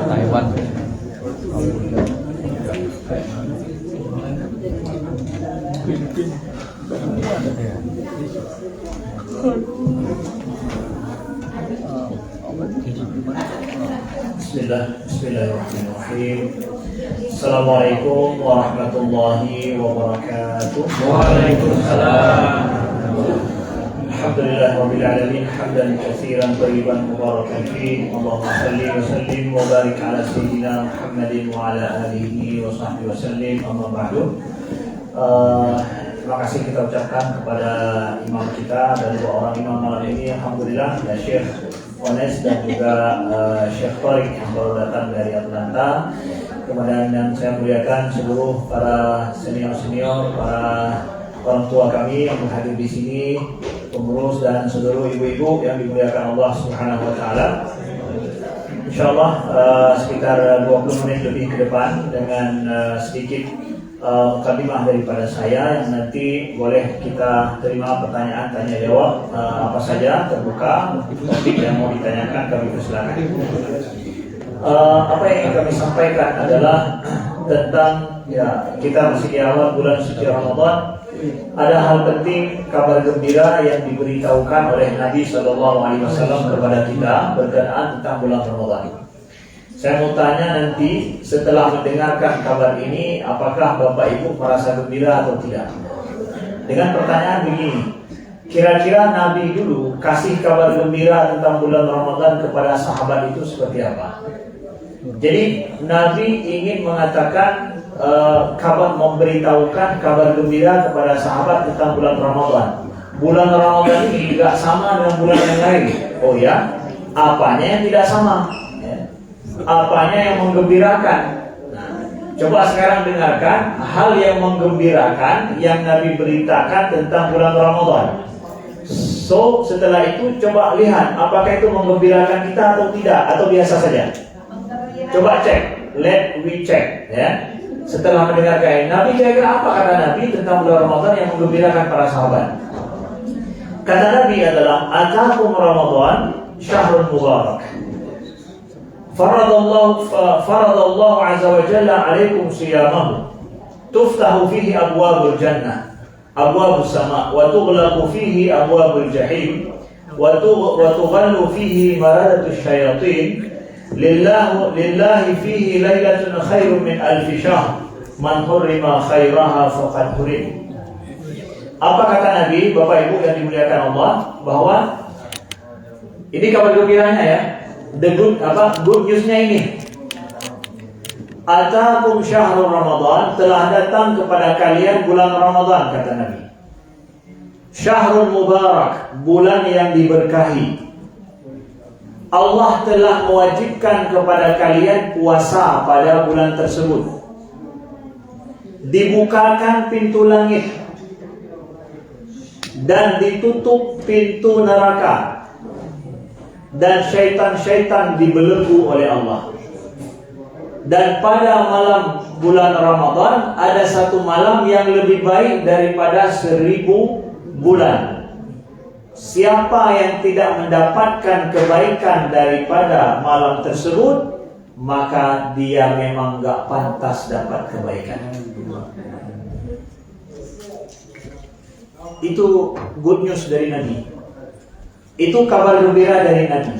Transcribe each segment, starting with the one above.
Taiwan. Bismillahirrahmanirrahim. Assalamualaikum warahmatullahi wabarakatuh. Waalaikumsalam. Alhamdulillah rabbil alamin hamdan katsiran thayyiban mubarakan fihi. Allahumma shalli wa sallim wa barik ala sayyidina Muhammadin wa ala alihi wa sahbihi wa sallim. Amma ba'du. Terima kasih kita ucapkan kepada imam kita dan dua orang imam malam ini. Alhamdulillah ya Syekh Ones dan juga Syekh Tariq yang baru datang dari Atlanta. Kemudian yang saya muliakan seluruh para senior-senior, para orang tua kami yang hadir di sini, pengurus dan seluruh ibu-ibu yang dimuliakan Allah Subhanahu wa taala. Insyaallah sekitar 20 menit lebih ke depan dengan sedikit mukadimah daripada saya yang nanti boleh kita terima pertanyaan tanya jawab apa saja, terbuka topik yang mau ditanyakan kami persilakan. Apa yang ingin kami sampaikan adalah tentang ya kita masih di awal bulan suci Ramadan. Ada hal penting, kabar gembira yang diberitahukan oleh Nabi SAW kepada kita berkenaan tentang bulan Ramadan. Saya mau tanya nanti setelah mendengarkan kabar ini, apakah Bapak Ibu merasa gembira atau tidak? Dengan pertanyaan begini, kira-kira Nabi dulu kasih kabar gembira tentang bulan Ramadan kepada sahabat itu seperti apa? Jadi Nabi ingin mengatakan kabar, memberitahukan kabar gembira kepada sahabat tentang bulan Ramadan. Bulan Ramadan ini tidak sama dengan bulan yang lain. Oh ya, apanya yang tidak sama? Apanya yang menggembirakan? Coba sekarang dengarkan hal yang menggembirakan yang Nabi beritakan tentang bulan Ramadan. So setelah itu coba lihat apakah itu menggembirakan kita atau tidak, atau biasa saja. Coba cek, let we check ya. Setelah mendengarkan Nabi, kira-kira apa kata Nabi tentang bulan Ramadan yang menggembirakan para sahabat? Kata Nabi adalah atakum Ramadan syahrul mubarak. Faradallahu azza wa jalla alaikum siyamahu tuftahu fihi abwabul jannah abwabus sama wa tughlaqu fihi abwabul jahim wa tughallu fihi maradatus syayatin lillahi fihi lailatun khairun min alfi syahr man hurrima khairaha faqad hurim. Apa kata Nabi, Bapak Ibu yang dimuliakan Allah, bahwa ini kabar gembiranya ya. The good newsnya ini, atakum syahrul Ramadan, telah datang kepada kalian bulan Ramadan, kata Nabi. Syahrul mubarak, bulan yang diberkahi. Allah telah mewajibkan kepada kalian puasa pada bulan tersebut. Dibukakan pintu langit dan ditutup pintu neraka. Dan syaitan-syaitan dibelenggu oleh Allah. Dan pada malam bulan Ramadan ada satu malam yang lebih baik daripada 1000 bulan. Siapa yang tidak mendapatkan kebaikan daripada malam tersebut, maka dia memang gak pantas dapat kebaikan. Itu good news dari Nabi. Itu kabar gembira dari Nabi.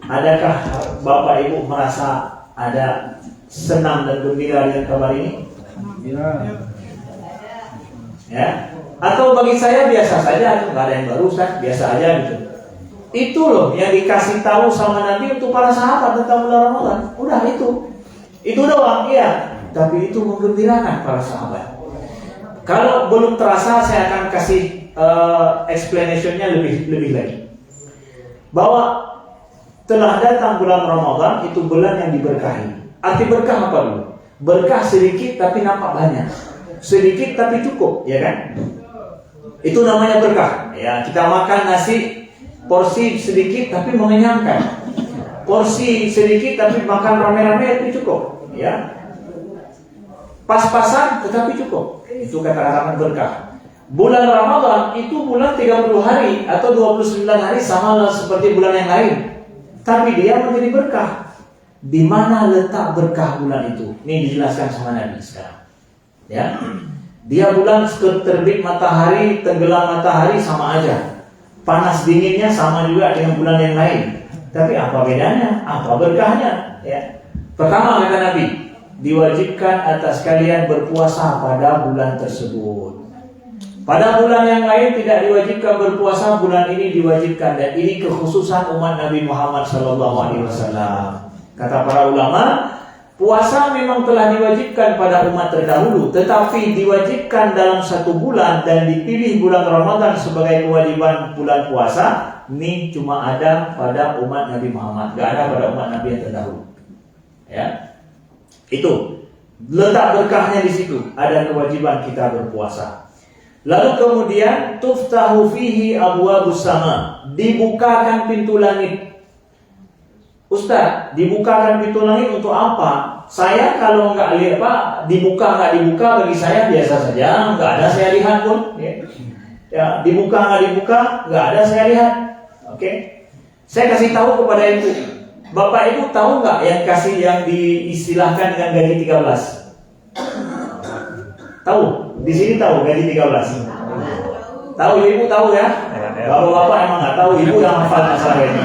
Adakah Bapak Ibu merasa ada senang dan gembira dengan kabar ini? Ya. Atau bagi saya biasa saja, nggak ada yang baru, biasa aja gitu. Itu loh yang dikasih tahu sama Nabi untuk para sahabat tentang bulan Ramadan. Udah itu doang, iya. Tapi itu menggembirakan para sahabat. Kalau belum terasa, saya akan kasih explanationnya lebih lagi. Bahwa telah datang bulan Ramadan, itu bulan yang diberkahi. Arti berkah apa dulu? Berkah sedikit tapi nampak banyak, sedikit tapi cukup, ya kan? Itu namanya berkah. Ya, kita makan nasi porsi sedikit tapi mengenyangkan, porsi sedikit tapi makan rame-rame itu cukup, ya. Pas-pasan tetapi cukup. Itu kata-kata berkah. Bulan Ramadan itu bulan 30 hari atau 29 hari sama seperti bulan yang lain, tapi dia menjadi berkah. Di mana letak berkah bulan itu? Ini dijelaskan sama Nabi sekarang. Ya. Dia bulan terbit matahari, tenggelam matahari sama aja. Panas dinginnya sama juga dengan bulan yang lain. Tapi apa bedanya? Apa berkahnya? Ya. Pertama kata Nabi, diwajibkan atas kalian berpuasa pada bulan tersebut. Pada bulan yang lain tidak diwajibkan berpuasa, bulan ini diwajibkan, dan ini kekhususan umat Nabi Muhammad SAW. Kata para ulama, puasa memang telah diwajibkan pada umat terdahulu, tetapi diwajibkan dalam satu bulan dan dipilih bulan Ramadan sebagai kewajiban bulan puasa. Ini cuma ada pada umat Nabi Muhammad, gak ada pada umat Nabi yang terdahulu. Ya, itu letak berkahnya di situ. Ada kewajiban kita berpuasa. Lalu kemudian tuftahu fihi abwabus sama, dibukakan pintu langit. Ustaz, dibukakan pintu langit untuk apa? Saya kalau nggak lihat dibuka nggak dibuka bagi saya biasa saja, nggak ada saya lihat pun. Ya, dibuka nggak dibuka nggak ada saya lihat. Oke, saya kasih tahu kepada ibu. Bapak ibu tahu nggak yang diistilahkan dengan gaji 13? Tahu? Di sini tahu gaji 13. Tahu ibu tahu ya? Bapak-bapak emang nggak tahu, ibu yang hafal masalah ini.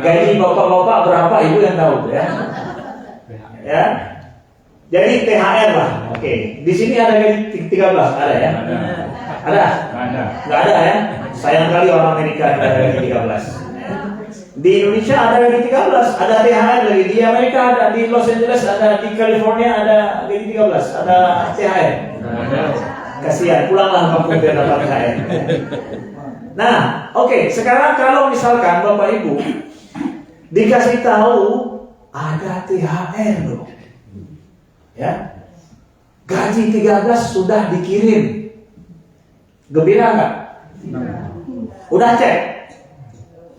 Gaji bapak-bapak berapa ibu yang tahu ya? Ya. Jadi THR lah. Oke. Di sini ada gaji 13 ada ya? Ada? Nggak ada ya? Sayang kali orang Amerika ada gaji 13. Di Indonesia ada gaji 13, ada THR lagi. Di Amerika ada, di Los Angeles ada, di California ada gaji 13, ada THR. Kasihan, pulanglah kampung biar dapat THR. Nah, oke. Sekarang kalau misalkan Bapak Ibu dikasih tahu ada THR loh, ya, gaji 13 sudah dikirim, gembira nggak? Udah cek?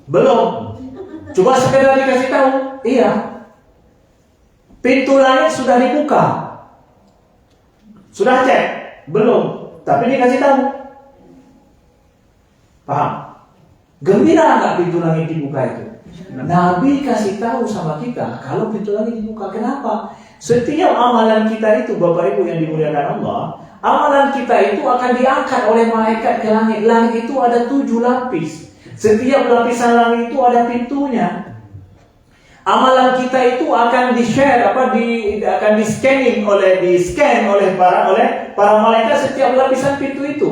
Belum. Coba sekedar dikasih tahu, iya. Pintu langit sudah dibuka. Sudah cek? Belum. Tapi dikasih tahu. Paham? Gembira nggak pintu langit dibuka itu? Nabi kasih tahu sama kita kalau pintu langit dibuka. Kenapa? Setiap amalan kita itu, Bapak Ibu yang dimuliakan Allah, amalan kita itu akan diangkat oleh malaikat ke langit. Langit itu ada 7 lapis. Setiap lapisan langit itu ada pintunya. Amalan kita itu akan di-share, akan di-scan oleh para malaikat setiap lapisan pintu itu.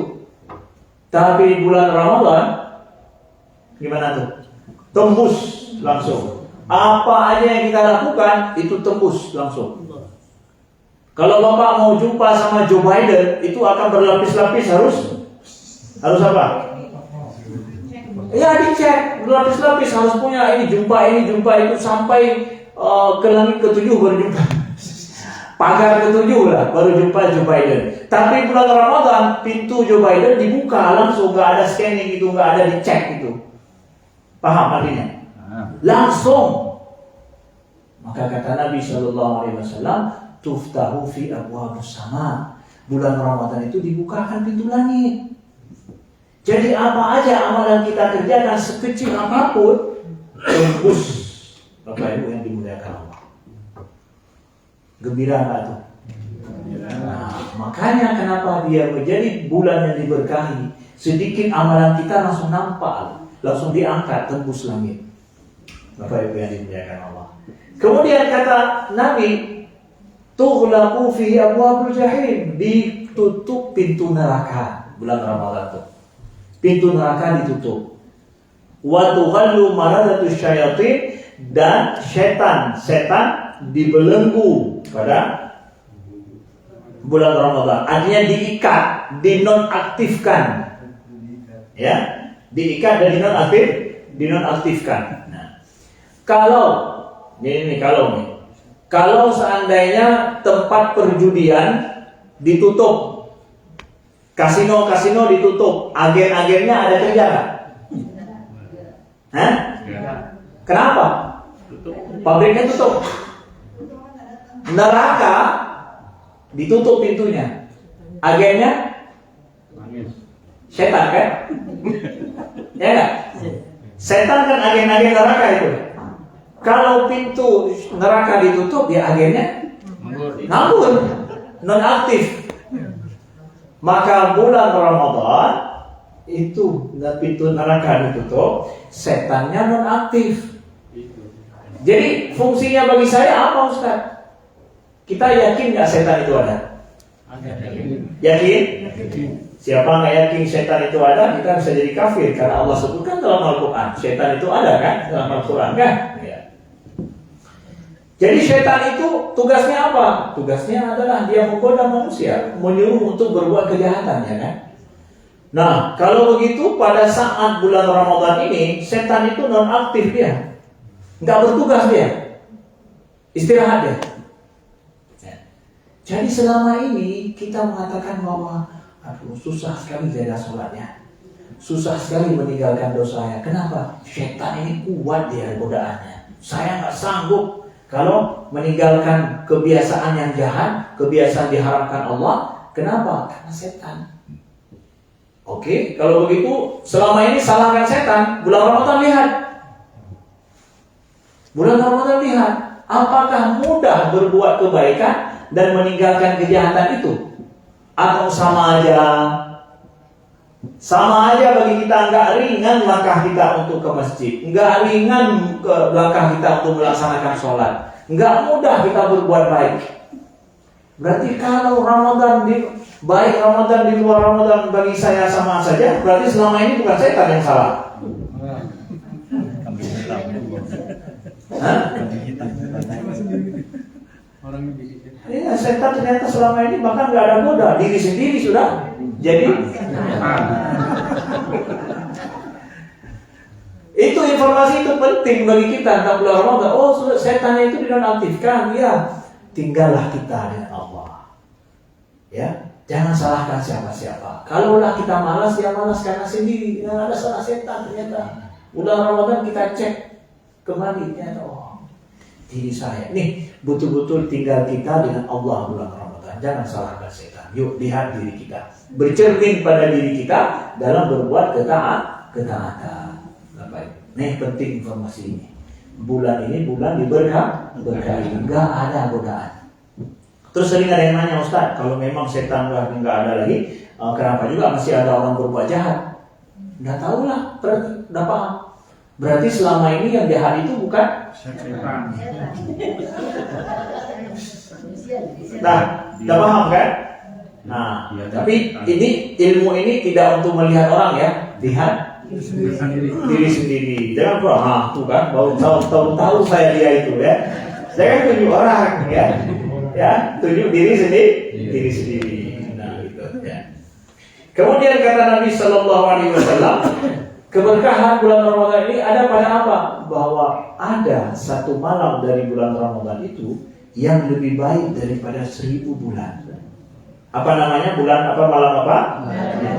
Tapi bulan Ramadan gimana tuh? Tembus langsung. Apa aja yang kita lakukan itu tembus langsung. Kalau Bapak mau jumpa sama Joe Biden, itu akan berlapis-lapis, harus apa? Ya dicek, berlapis-lapis, harus punya ini jumpa itu sampai ke langit ke-7 baru jumpa. Pagar ke-7 lah baru jumpa Joe Biden. Tapi bulan Ramadan pintu Joe Biden dibuka langsung, nggak ada scanning itu, nggak ada dicek itu. Paham artinya? Langsung. Maka kata Nabi SAW, tuftahu fi abwabus sama. Bulan Ramadan itu dibukakan pintu langit. Jadi apa aja amalan kita kerjakan sekecil apapun tembus. Bapak Ibu yang dimuliakan Allah. Gembira nggak tuh? Nah, makanya kenapa dia menjadi bulan yang diberkahi. Sedikit amalan kita langsung nampak, langsung diangkat tembus langit. Bapak Ibu yang dimuliakan Allah. Kemudian kata Nabi, tughlaqu fihi abwabul jahim, ditutup pintu neraka bulan Ramadan itu. Pintu neraka ditutup. Wa tughallu maradatus syayatin, dan setan dibelenggu pada bulan Ramadan. Artinya diikat, dinonaktifkan. Ya, diikat dan dinonaktifkan. Nah, kalau seandainya tempat perjudian ditutup, kasino ditutup, agen-agennya ada kerja nggak? Hah? Kenapa? Pabriknya tutup. Neraka ditutup pintunya. Agennya setan kan? Ya enggak? Setan kan agen-agen neraka itu. Kalau pintu neraka ditutup, ya agennya nganggur, non aktif. Maka bulan Ramadan itu pintu neraka ditutup, setannya non aktif. Jadi fungsinya bagi saya apa, Ustaz? Kita yakin nggak setan itu ada? Yakin? Siapa nggak yakin setan itu ada, kita bisa jadi kafir karena Allah sebutkan dalam Al-Quran. Setan itu ada kan dalam Al-Quran kan? Ya. Jadi setan itu tugasnya apa? Tugasnya adalah dia menggoda manusia, menyuruh untuk berbuat kejahatan, ya kan? Nah, kalau begitu pada saat bulan Ramadan ini setan itu non aktif dia, nggak bertugas dia, istirahat dia. Jadi selama ini kita mengatakan bahwa aduh susah sekali jaga sholatnya, susah sekali meninggalkan dosanya. Kenapa? Setan ini kuat dia godaannya. Saya nggak sanggup kalau meninggalkan kebiasaan yang jahat, kebiasaan diharamkan Allah. Kenapa? Karena setan. Oke, kalau begitu selama ini salahkan setan. Bulan Ramadan lihat. Bulan Ramadan lihat. Apakah mudah berbuat kebaikan dan meninggalkan kejahatan itu? Atau sama aja? Sama aja bagi kita, nggak ringan langkah kita untuk ke masjid, nggak ringan ke langkah kita untuk melaksanakan sholat, nggak mudah kita berbuat baik. Berarti kalau Ramadan baik Ramadan di luar Ramadan bagi saya sama saja, berarti selama ini bukan setan yang salah. Hah? Ya, setan ternyata selama ini bahkan nggak ada goda, diri sendiri sudah jadi. Itu informasi itu penting bagi kita tentang bulan Ramadan. Oh, sudah setan itu dinonaktifkan, ya. Tinggallah kita dengan Allah. Ya, jangan salahkan siapa-siapa. Kalaulah kita malas, ya malas karena sendiri. Tidak ada salah setan ternyata. Bulan Ramadan kita cek kembali, ternyata diri saya nih betul-betul tinggal kita dengan Allah bulan Ramadan. Jangan salahkan setan. Yuk lihat diri kita, bercermin pada diri kita dalam berbuat ketaatan. Baik. Nih penting informasi ini. Bulan ini bulan berkah, enggak ada godaan. Terus sering ada yang nanya, Ustaz, kalau memang setan enggak ada lagi, kenapa juga masih ada orang berbuat jahat? Enggak tahu lah, enggak paham. Berarti selama ini yang jahat itu bukan setan. Nah, kita paham kan? Nah, tapi ini ilmu ini tidak untuk melihat orang ya, lihat diri sendiri. Jangan pernah, tuh kan, baru tahu saya dia itu ya. Jangan tunjuk orang ya, tunjuk diri sendiri. Nah, gitu ya. Kemudian kata Nabi Sallallahu Alaihi Wasallam, keberkahan bulan Ramadan ini ada pada apa? Bahwa ada satu malam dari bulan Ramadan itu yang lebih baik daripada 1000 bulan. Apa namanya bulan apa malam apa?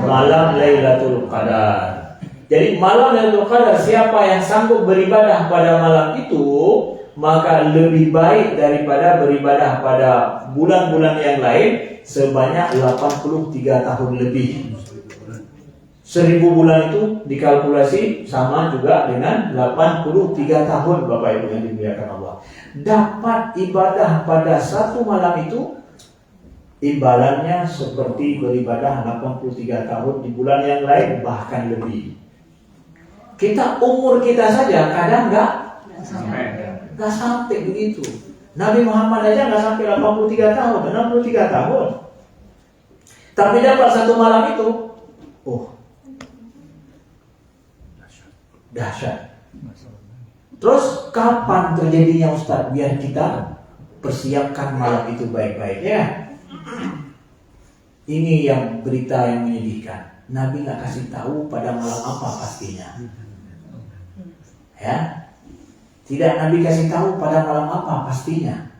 Malam Lailatul Qadar. Jadi malam Lailatul Qadar, siapa yang sanggup beribadah pada malam itu, maka lebih baik daripada beribadah pada bulan-bulan yang lain sebanyak 83 tahun lebih. 1000 bulan itu dikalkulasi sama juga dengan 83 tahun, Bapak Ibu yang dimuliakan Allah. Dapat ibadah pada satu malam itu imbalannya seperti beribadah 83 tahun di bulan yang lain, bahkan lebih. Kita umur kita saja kadang nggak sampai begitu. Nabi Muhammad aja nggak sampai 83 tahun, 63 tahun. Tapi dapat satu malam itu, dahsyat. Terus kapan terjadinya, Ustaz? Biar kita persiapkan malam itu baik-baiknya. Ini yang berita yang menyedihkan. Nabi nggak kasih tahu pada malam apa pastinya. Ya, tidak Nabi kasih tahu pada malam apa pastinya.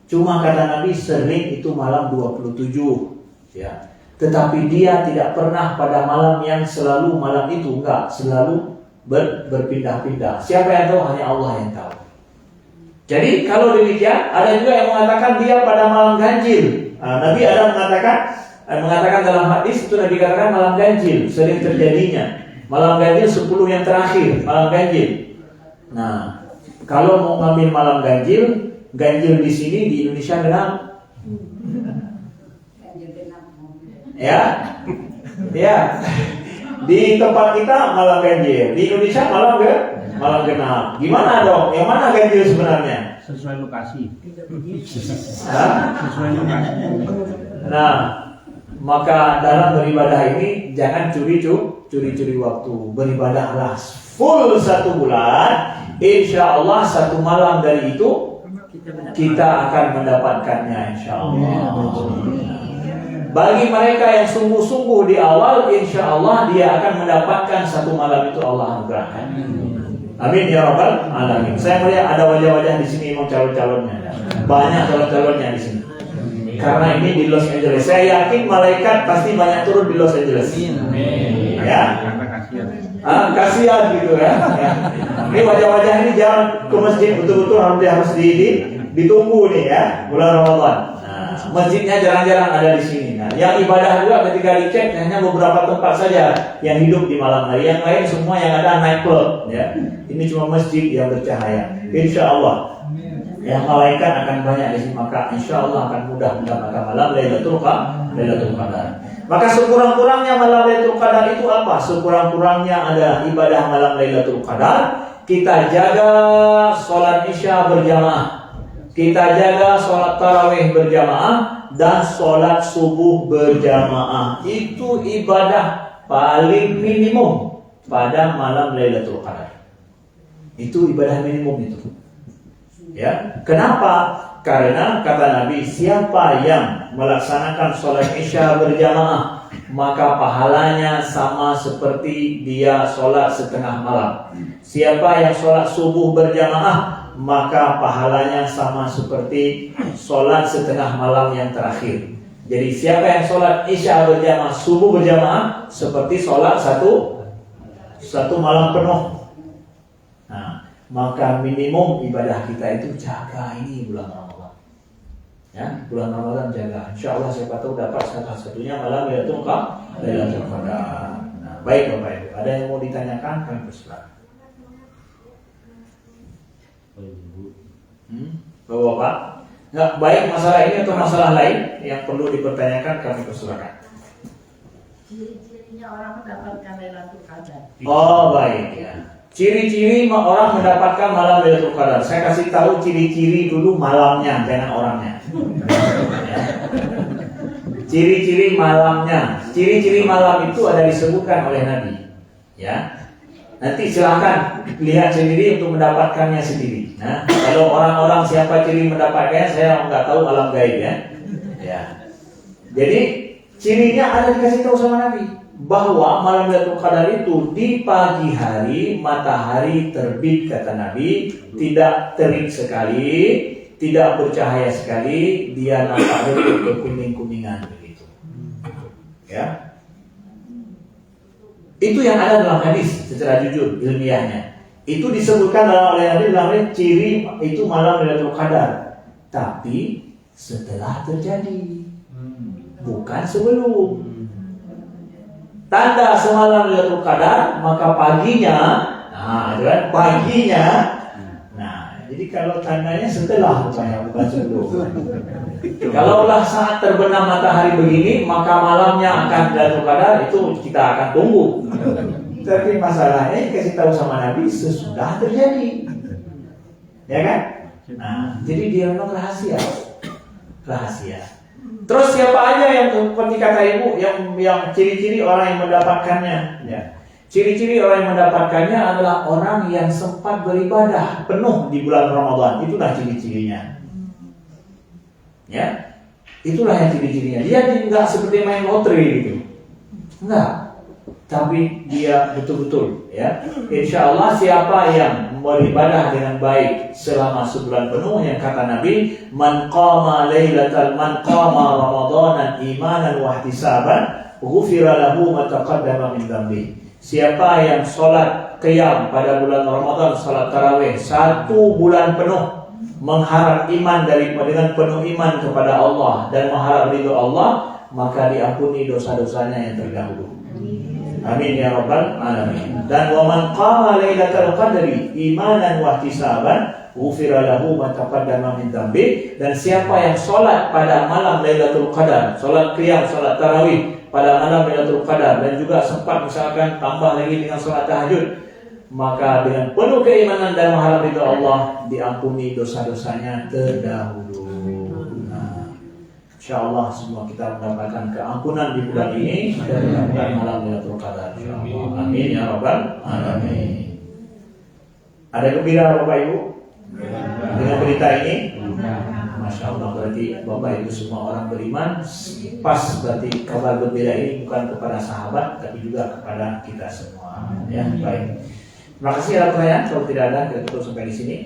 Cuma kata Nabi sering itu malam 27. Ya, tetapi dia tidak pernah pada malam yang selalu malam itu, enggak, selalu berpindah-pindah. Siapa yang tahu? Hanya Allah yang tahu. Jadi kalau demikian, ada juga yang mengatakan dia pada malam ganjil. Nabi ada mengatakan dalam hadis itu, Nabi katakan malam ganjil sering terjadinya. Malam ganjil 10 yang terakhir, malam ganjil. Nah, kalau mau ngambil malam ganjil di sini di Indonesia genap. Ya. Di tempat kita malam ganjil, di Indonesia malam genap. Gimana dong? Yang mana ganjil sebenarnya? Sesuai lokasi. Sesuai lokasi. Nah, maka dalam beribadah ini jangan curi-curi waktu. Beribadahlah full 1 bulan. Insya Allah 1 malam dari itu kita akan mendapatkannya, insya Allah. Bagi mereka yang sungguh-sungguh di awal, insya Allah dia akan mendapatkan 1 malam itu Allah anugerahkan. Amin ya rabbal alamin. Saya melihat ada wajah-wajah di sini memang calon-calonnya. Banyak calon-calonnya di sini. Karena ini di Los Angeles. Saya yakin malaikat pasti banyak turun di Los Angeles. Ya. Kasihan gitu ya. Ini wajah-wajah ini jangan ke masjid, betul-betul harus ditunggu nih ya, bulan Ramadan. Nah, masjidnya jarang-jarang ada di sini. Nah, yang ibadah juga ketika dicek hanya beberapa tempat saja yang hidup di malam hari. Yang lain semua yang ada night club ya. Ini cuma masjid yang bercahaya. Insya Allah yang malaikat akan banyak di sini, maka insya Allah akan mudah mendapatkan malam Lailatul Qadar. Maka sekurang-kurangnya malam Lailatul Qadar itu apa? Sekurang-kurangnya ada ibadah malam Lailatul Qadar. Kita jaga sholat isya berjamaah, kita jaga sholat tarawih berjamaah, dan sholat subuh berjamaah. Itu ibadah paling minimum pada malam Lailatul Qadar. Itu ibadah minimum itu. Ya, kenapa? Karena kata Nabi, siapa yang melaksanakan sholat isya berjamaah, maka pahalanya sama seperti dia sholat setengah malam. Siapa yang sholat subuh berjamaah, maka pahalanya sama seperti sholat setengah malam yang terakhir. Jadi siapa yang sholat isya berjamaah, subuh berjamaah, seperti sholat satu malam penuh. Nah, maka minimum ibadah kita itu jaga ini bulan Ramadan. Ya, bulan Ramadan jaga. Insya Allah siapa tahu dapat salah satunya malam Lailatul Qadar. Nah, baik Bapak Ibu, ada yang mau ditanyakan? Kami persilakan. Bapak, nggak baik masalah ini atau masalah lain yang perlu dipertanyakan, kami persilakan. Ciri-cirinya orang mendapatkan Lailatul Qadar. Oh baik ya. Ciri-ciri orang mendapatkan malam Lailatul Qadar. Saya kasih tahu ciri-ciri dulu malamnya, jangan orangnya. Ya. Ciri-ciri malamnya. Ciri-ciri malam itu ada disebutkan oleh Nabi. Ya. Nanti silahkan lihat sendiri untuk mendapatkannya sendiri. Nah, kalau orang-orang siapa ciri mendapatkannya, saya nggak tahu, alam gaib ya. Ya. Jadi cirinya ada dikasih tahu sama Nabi bahwa malam Lailatul Qadar itu di pagi hari matahari terbit, kata Nabi, tidak terik sekali, tidak bercahaya sekali, dia nampak berkuning-kuningan begitu. Ya. Itu yang ada dalam hadis secara jujur ilmiahnya. Itu disebutkan oleh Nabi dalam ciri itu malam Lailatul Qadar. Tapi setelah terjadi, bukan sebelum. Tanda semalam Lailatul Qadar, maka paginya, paginya. Nah, jadi kalau tandanya setelah bukan sebelum. Kalaulah saat terbenam matahari begini, maka malamnya akan Lailatul Qadar, itu kita akan tunggu. Tapi masalahnya kasih tahu sama Nabi sesudah terjadi, ya kan? Nah, jadi dia memang rahasia. Terus siapa aja yang seperti kata ibu, yang ciri-ciri orang yang mendapatkannya? Ya. Ciri-ciri orang yang mendapatkannya adalah orang yang sempat beribadah penuh di bulan Ramadan. Itulah ciri-cirinya. Ya, itulah yang ciri-cirinya. Dia tidak seperti main lotre gitu, enggak. Tapi dia betul-betul, ya. Insya Allah siapa yang beribadah dengan baik selama sebulan penuh, yang kata Nabi, man qama ramadanan imanan wa ihtisaban, ghufira lahu ma taqaddama min dhanbi. Siapa yang sholat qiyam pada bulan Ramadan, salat tarawih 1 bulan penuh, mengharap iman dengan penuh iman kepada Allah dan mengharap ridho Allah, maka diampuni dosa-dosanya yang terdahulu. Amin ya rabbal alamin. Dan wa man qama lailatul qadri imanan wa ihtisaban ghufira lahu ma taqaddama min dhanbi. Dan siapa yang salat pada malam Lailatul Qadar, salat qiyam, salat tarawih pada malam Lailatul Qadar, dan juga sempat misalkan tambah lagi dengan salat tahajud, maka dengan penuh keimanan dan mengharap ridho Allah, diampuni dosa-dosanya terdahulu. InsyaAllah semua kita mendapatkan keampunan di bulan ini dan mendapatkan malam Lailatul Qadar, InsyaAllah. Amin ya rabbal alamin. Ada gembira Bapak Ibu dengan berita ini? Masya Allah, berarti Bapak Ibu semua orang beriman. Pas, berarti kabar gembira ini bukan kepada sahabat, tapi juga kepada kita semua. Ya, baik. Terima kasih atas pertanyaan. Kalau tidak ada, kita tutup sampai di sini.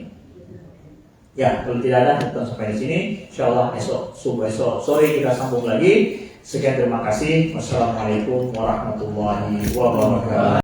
Ya, kalau tidak ada, kita tutup sampai di sini. InsyaAllah subuh esok sore kita sambung lagi. Sekian, terima kasih. Wassalamualaikum warahmatullahi wabarakatuh.